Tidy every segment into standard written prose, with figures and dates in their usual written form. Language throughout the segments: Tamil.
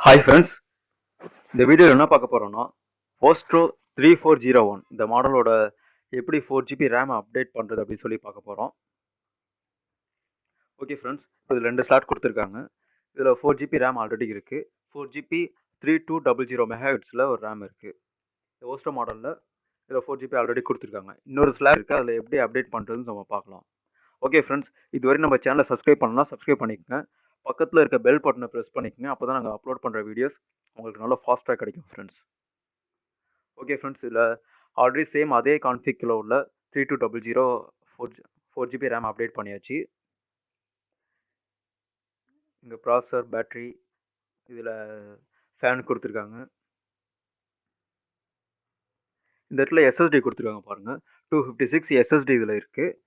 ஹாய் ஃப்ரெண்ட்ஸ், இந்த வீடியோவில் என்ன பார்க்க போகிறோன்னா போஸ்ட்ரோ 3401 இந்த மாடலோட எப்படி 4GB ரேம் அப்டேட் பண்ணுறது அப்படின்னு சொல்லி பார்க்க போகிறோம். ஓகே ஃப்ரெண்ட்ஸ், இதில் 2 ஸ்லாட் கொடுத்துருக்காங்க. இதில் 4GB ரேம் ஆல்ரெடி இருக்குது. 4GB 3200 மெகாஹெர்ட்ஸில் ஒரு ரேம் இருக்குது. இந்த போஸ்ட்ரோ மாடலில் இதில் 4GB ஆல்ரெடி கொடுத்துருக்காங்க. இன்னொரு ஸ்லாட் இருக்குது, அதில் எப்படி அப்டேட் பண்ணுறதுன்னு நம்ம பார்க்கலாம். ஓகே ஃப்ரெண்ட்ஸ், இதுவரை நம்ம சேனலை சப்ஸ்கிரைப் பண்ணலாம், சப்ஸ்கிரைப் பண்ணிக்கோங்க. பக்கத்தில் இருக்க பெல் பட்டனை ப்ரெஸ் பண்ணிக்கோங்க. அப்போ தான் நாங்கள் அப்லோட் பண்ணுற வீடியோஸ் உங்களுக்கு நல்லா ஃபாஸ்ட்டாக கிடைக்கும் ஃப்ரெண்ட்ஸ். ஓகே ஃப்ரெண்ட்ஸ், இதில் ஆல்ரெடி சேம் அதே கான்ஃபிகில் உள்ள 3200 4GB ரேம் அப்டேட் பண்ணியாச்சு. இங்கே ப்ராசஸர், பேட்ரி, இதில் ஃபேன் கொடுத்துருக்காங்க. இந்த இடத்துல எஸ்எஸ்டி கொடுத்துருக்காங்க பாருங்கள், 256 எஸ்எஸ்டி இதில் இருக்குது.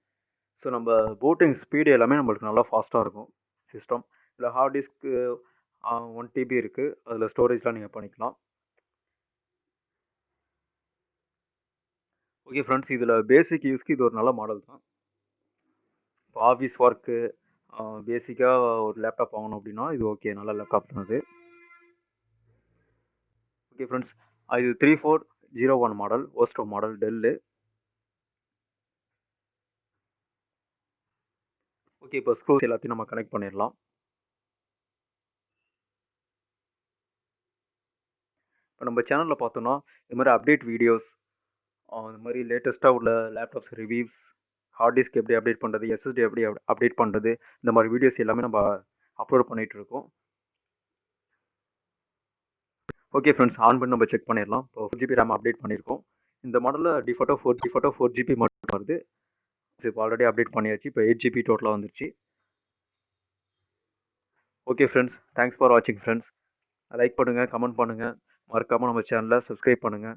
ஸோ நம்ம பூட்டிங் ஸ்பீடு எல்லாமே நம்மளுக்கு நல்லா ஃபாஸ்ட்டாக இருக்கும் சிஸ்டம். இதில் ஹார்ட் டிஸ்க்கு 1 TB இருக்குது, அதில் ஸ்டோரேஜ்லாம் நீங்கள் பண்ணிக்கலாம். ஓகே ஃப்ரெண்ட்ஸ், இதில் பேசிக் யூஸ்க்கு இது ஒரு நல்ல மாடல் தான். இப்போ ஆஃபீஸ் ஒர்க்கு, பேசிக்காக ஒரு லேப்டாப் வாங்கணும் அப்படின்னா இது ஓகே, நல்ல லேப்டாப் தான் அது. ஓகே ஃப்ரெண்ட்ஸ், இது 3401 model, postero model, tell. Okay, இப்போ ஸ்க்ரூஸ் எல்லாத்தையும் நம்ம கனெக்ட் பண்ணிடலாம். இப்போ நம்ம சேனலில் பார்த்தோன்னா இது மாதிரி அப்டேட் வீடியோஸ், இந்த மாதிரி லேட்டஸ்ட்டாக உள்ள லேப்டாப்ஸ் ரிவ்யூஸ், ஹார்ட் டிஸ்க் எப்படி அப்டேட் பண்ணுறது, எஸ்எஸ்டி எப்படி அப்டேட் பண்ணுறது, இந்த மாதிரி வீடியோஸ் எல்லாமே நம்ம அப்லோட் பண்ணிகிட்டு இருக்கோம். ஓகே ஃப்ரெண்ட்ஸ், ஆன் பண்ணி நம்ம செக் பண்ணிடலாம். இப்போ 4GB ரேம் அப்டேட் பண்ணியிருக்கோம். இந்த மாடலில் டிஃபால்ட்டாக 4GB மட்டும் வருது. இப்போ ஆல்ரெடி அப்டேட் பண்ணியாச்சு. இப்போ 8GB டோட்டலாக வந்துருச்சு. ஓகே ஃப்ரெண்ட்ஸ், தேங்க்ஸ் ஃபார் வாட்சிங் ஃப்ரெண்ட்ஸ். லைக் பண்ணுங்கள், கமெண்ட் பண்ணுங்கள், மறக்காமல் நம்ம சேனலை சப்ஸ்கிரைப் பண்ணுங்கள்.